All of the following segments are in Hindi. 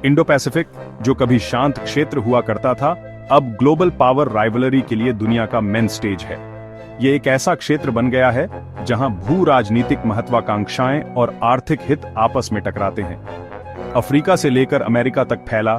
इंडो पैसिफिक, जो कभी शांत क्षेत्र हुआ करता था, अब ग्लोबल पावर राइवलरी के लिए दुनिया का मेन स्टेज है। ये एक ऐसा क्षेत्र बन गया है जहां भू राजनीतिक महत्वाकांक्षाएं और आर्थिक हित आपस में टकराते हैं। अफ्रीका से लेकर अमेरिका तक फैला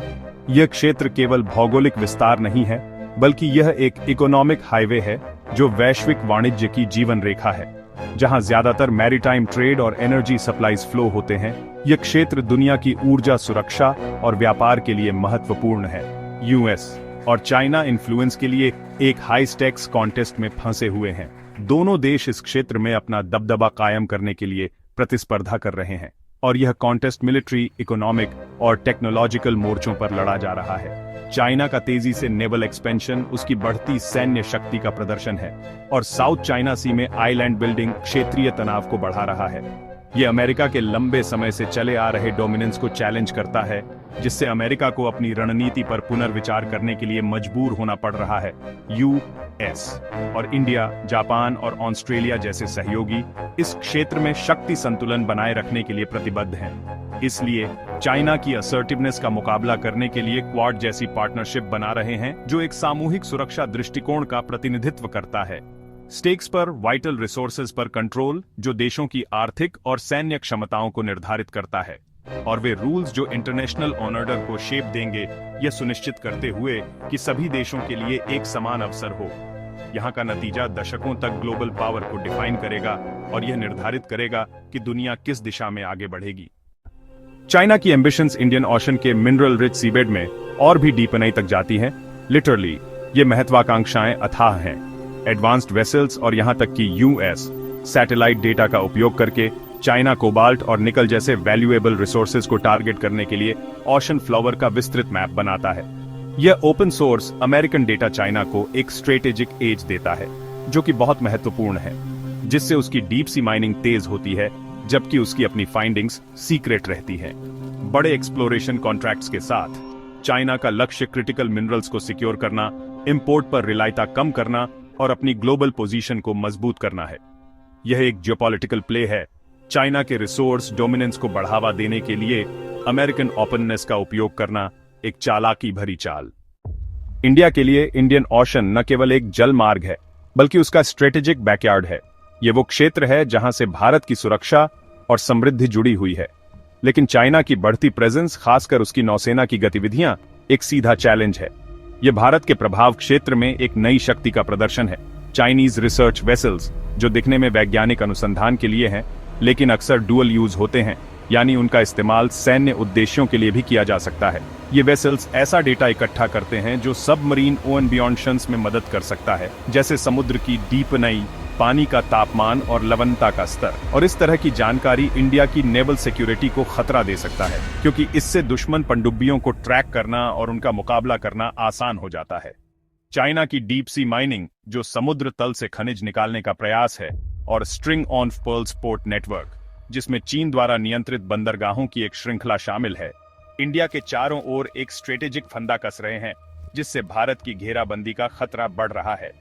यह क्षेत्र केवल भौगोलिक विस्तार नहीं है, बल्कि यह एक इकोनॉमिक हाईवे है जो वैश्विक वाणिज्य की जीवन रेखा है। जहां ज्यादातर मैरीटाइम ट्रेड और एनर्जी सप्लाईज फ्लो होते हैं, यह क्षेत्र दुनिया की ऊर्जा सुरक्षा और व्यापार के लिए महत्वपूर्ण है। यूएस और चाइना इन्फ्लुएंस के लिए एक हाई स्टेक्स कॉन्टेस्ट में फंसे हुए हैं। दोनों देश इस क्षेत्र में अपना दबदबा कायम करने के लिए प्रतिस्पर्धा कर रहे हैं, और यह कॉन्टेस्ट मिलिट्री, इकोनॉमिक और टेक्नोलॉजिकल मोर्चों पर लड़ा जा रहा है। चाइना का तेजी से नेवल एक्सपेंशन उसकी बढ़ती सैन्य शक्ति का प्रदर्शन है, और साउथ चाइना सी में आइलैंड बिल्डिंग क्षेत्रीय तनाव को बढ़ा रहा है। यह अमेरिका के लंबे समय से चले आ रहे डोमिनेंस को चैलेंज करता है, जिससे अमेरिका को अपनी रणनीति पर पुनर्विचार करने के लिए मजबूर होना पड़ रहा है। यूएस और इंडिया, जापान और ऑस्ट्रेलिया जैसे सहयोगी इस क्षेत्र में शक्ति संतुलन बनाए रखने के लिए प्रतिबद्ध हैं। इसलिए चाइना की असर्टिवनेस का मुकाबला करने के लिए क्वाड जैसी पार्टनरशिप बना रहे हैं, जो एक सामूहिक सुरक्षा दृष्टिकोण का प्रतिनिधित्व करता है। स्टेक्स पर, वाइटल रिसोर्सेज पर कंट्रोल, जो देशों की आर्थिक और सैन्य क्षमताओं को निर्धारित करता है, और वे रूल्स जो इंटरनेशनल ऑर्डर को शेप देंगे, यह सुनिश्चित करते हुए कि सभी देशों के लिए एक समान अवसर हो। यहाँ का नतीजा दशकों तक ग्लोबल पावर को डिफाइन करेगा और यह निर्धारित करेगा कि दुनिया किस दिशा में आगे बढ़ेगी। चाइना की एम्बिशंस इंडियन ओशन के मिनरल रिच सीबेड में और भी डीपनाई तक जाती हैं। लिटरली ये महत्वाकांक्षाएं अथाह हैं। एडवांस्ड वेसल्स और यहां तक कि यूएस सैटेलाइट डेटा का उपयोग करके चाइना कोबाल्ट और निकल जैसे वैल्यूएबल रिसोर्सेज को टारगेट करने के लिए ओशन फ्लावर का विस्तृत मैप बनाता है। यह open source American data China को एक स्ट्रेटेजिक एज देता है, जो कि बहुत महत्वपूर्ण है, जिससे उसकी डीप सी माइनिंग तेज होती है, जबकि उसकी अपनी फाइंडिंग्स सीक्रेट रहती है। बड़े एक्सप्लोरेशन कॉन्ट्रैक्ट्स के साथ चाइना का लक्ष्य क्रिटिकल मिनरल्स को सिक्योर करना, इंपोर्ट पर रिलायता कम करना और अपनी ग्लोबल पोजीशन को मजबूत करना है। यह एक जियोपॉलिटिकल प्ले है। चाइना के रिसोर्स डोमिनेंस को बढ़ावा देने के लिए अमेरिकन ओपननेस का उपयोग करना एक चालाकी भरी चाल। इंडिया के लिए इंडियन ओशन न केवल एक जल मार्ग है, बल्कि उसका स्ट्रेटेजिक बैकयार्ड है। यह वो क्षेत्र है जहां से भारत की सुरक्षा और समृद्धि जुड़ी हुई है। लेकिन चाइना की बढ़ती प्रेजेंस, खासकर उसकी नौसेना की गतिविधियां, एक सीधा चैलेंज है। यह भारत के प्रभाव क्षेत्र में एक नई शक्ति का प्रदर्शन है। चाइनीज रिसर्च वेसल्स, जो दिखने में वैज्ञानिक अनुसंधान के लिए हैं, लेकिन अक्सर डुअल यूज होते हैं, यानी उनका इस्तेमाल सैन्य उद्देश्यों के लिए भी किया जा सकता है। ये वेसल्स ऐसा डेटा इकट्ठा करते हैं जो सबमरीन ओवन बियॉन्ड्स में मदद कर सकता है, जैसे समुद्र की डीपनाई, पानी का तापमान और लवणता का स्तर। और इस तरह की जानकारी इंडिया की नेवल सिक्योरिटी को खतरा दे सकता है, क्योंकि इससे दुश्मन पनडुब्बियों को ट्रैक करना और उनका मुकाबला करना आसान हो जाता है। चाइना की डीप सी माइनिंग, जो समुद्र तल से खनिज निकालने का प्रयास है, और string on pearls port network, जिसमें चीन द्वारा नियंत्रित बंदरगाहों की एक श्रृंखला शामिल है, इंडिया के चारों ओर एक स्ट्रेटेजिक फंदा कस रहे हैं, जिससे भारत की घेराबंदी का खतरा बढ़ रहा है।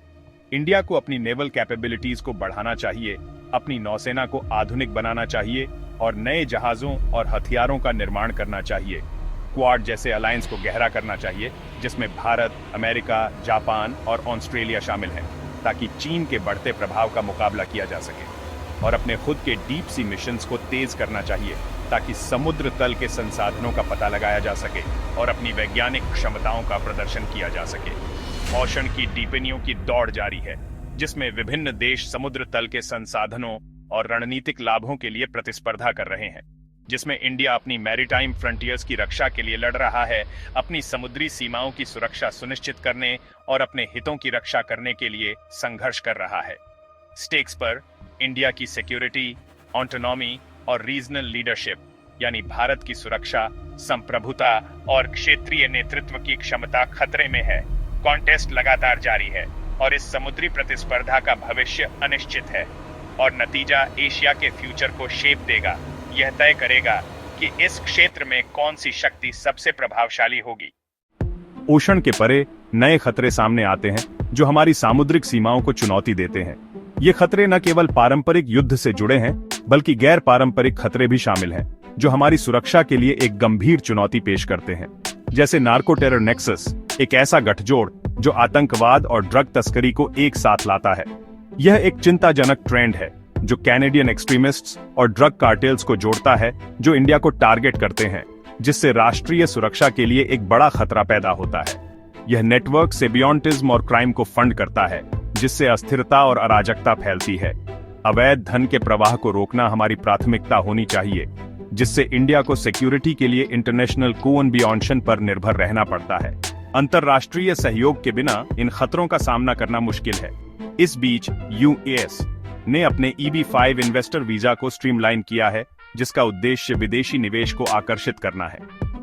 इंडिया को अपनी नेवल कैपेबिलिटीज को बढ़ाना चाहिए, अपनी नौसेना को आधुनिक बनाना चाहिए और नए जहाजों और हथियारों का निर्माण करना चाहिए। क्वाड जैसे अलायंस को गहरा करना चाहिए, जिसमें भारत, अमेरिका, जापान और ऑस्ट्रेलिया शामिल हैं, ताकि चीन के बढ़ते प्रभाव का मुकाबला किया जा सके। और अपने खुद के डीप सी मिशंस को तेज करना चाहिए, ताकि समुद्र तल के संसाधनों का पता लगाया जा सके और अपनी वैज्ञानिक क्षमताओं का प्रदर्शन किया जा सके। ओशन की डीपनियों की दौड़ जारी है, जिसमें विभिन्न देश समुद्र तल के संसाधनों और रणनीतिक लाभों के लिए प्रतिस्पर्धा कर रहे हैं, जिसमें इंडिया अपनी मैरीटाइम फ्रंटियर्स की रक्षा के लिए लड़ रहा है, अपनी समुद्री सीमाओं की सुरक्षा सुनिश्चित करने और अपने हितों की रक्षा करने के लिए संघर्ष कर रहा है। स्टेक्स पर इंडिया की सिक्योरिटी, ऑटोनॉमी और रीजनल लीडरशिप, यानी भारत की सुरक्षा, संप्रभुता और क्षेत्रीय नेतृत्व की क्षमता खतरे में है। कॉन्टेस्ट लगातार जारी है और इस समुद्री प्रतिस्पर्धा का भविष्य अनिश्चित है, और नतीजा एशिया के फ्यूचर को शेप देगा। यह तय करेगा कि इस क्षेत्र में कौन सी शक्ति सबसे प्रभावशाली होगी। ओशन के परे नए खतरे सामने आते हैं, जो हमारी सामुद्रिक सीमाओं को चुनौती देते हैं। ये खतरे न केवल पारंपरिक युद्ध से जुड़े हैं, बल्कि गैर पारंपरिक खतरे भी शामिल हैं। जो हमारी सुरक्षा के लिए एक गंभीर चुनौती पेश करते हैं, जैसे नार्को टेरर नेक्सस, एक ऐसा गठजोड़ जो आतंकवाद और ड्रग तस्करी को एक साथ लाता है। यह एक चिंताजनक ट्रेंड है जो कैनेडियन एक्सट्रीमिस्ट्स और ड्रग कार्टेल्स को जोड़ता है, जो इंडिया को टारगेट करते हैं, जिससे राष्ट्रीय सुरक्षा के लिए एक बड़ा खतरा पैदा होता है। यह नेटवर्क सिम्बियोटिज्म और क्राइम को फंड करता है, जिससे अस्थिरता और अराजकता फैलती है। अवैध धन के प्रवाह को रोकना हमारी प्राथमिकता होनी चाहिए, जिससे इंडिया को सिक्योरिटी के लिए इंटरनेशनल कोऑर्डिनेशन पर निर्भर रहना पड़ता है। अंतर्राष्ट्रीय सहयोग के बिना इन खतरों का सामना करना मुश्किल है। इस बीच यूएस ने अपने EB-5 इन्वेस्टर वीजा को स्ट्रीमलाइन किया है, जिसका उद्देश्य विदेशी निवेश को आकर्षित करना है,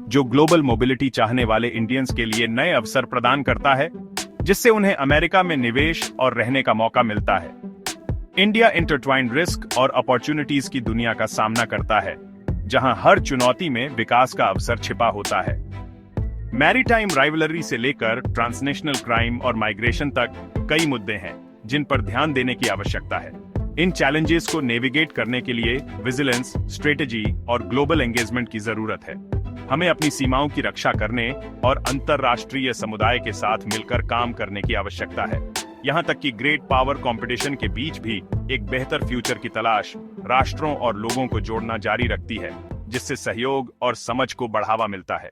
जो ग्लोबल मोबिलिटी चाहने वाले इंडियंस के लिए नए अवसर प्रदान करता है, जिससे उन्हें अमेरिका में निवेश और रहने का मौका मिलता है। इंडिया इंटरट्वाइंड रिस्क और अपॉर्चुनिटीज की दुनिया का सामना करता है, जहां हर चुनौती में विकास का अवसर छिपा होता है। मैरीटाइम राइवलरी से लेकर ट्रांसनेशनल क्राइम और माइग्रेशन तक कई मुद्दे हैं जिन पर ध्यान देने की आवश्यकता है। इन चैलेंजेस को नेविगेट करने के लिए विजिलेंस, स्ट्रेटेजी और ग्लोबल एंगेजमेंट की जरूरत है। हमें अपनी सीमाओं की रक्षा करने और अंतर्राष्ट्रीय समुदाय के साथ मिलकर काम करने की आवश्यकता है। यहाँ तक कि ग्रेट पावर कंपटीशन के बीच भी एक बेहतर फ्यूचर की तलाश राष्ट्रों और लोगों को जोड़ना जारी रखती है, जिससे सहयोग और समझ को बढ़ावा मिलता है।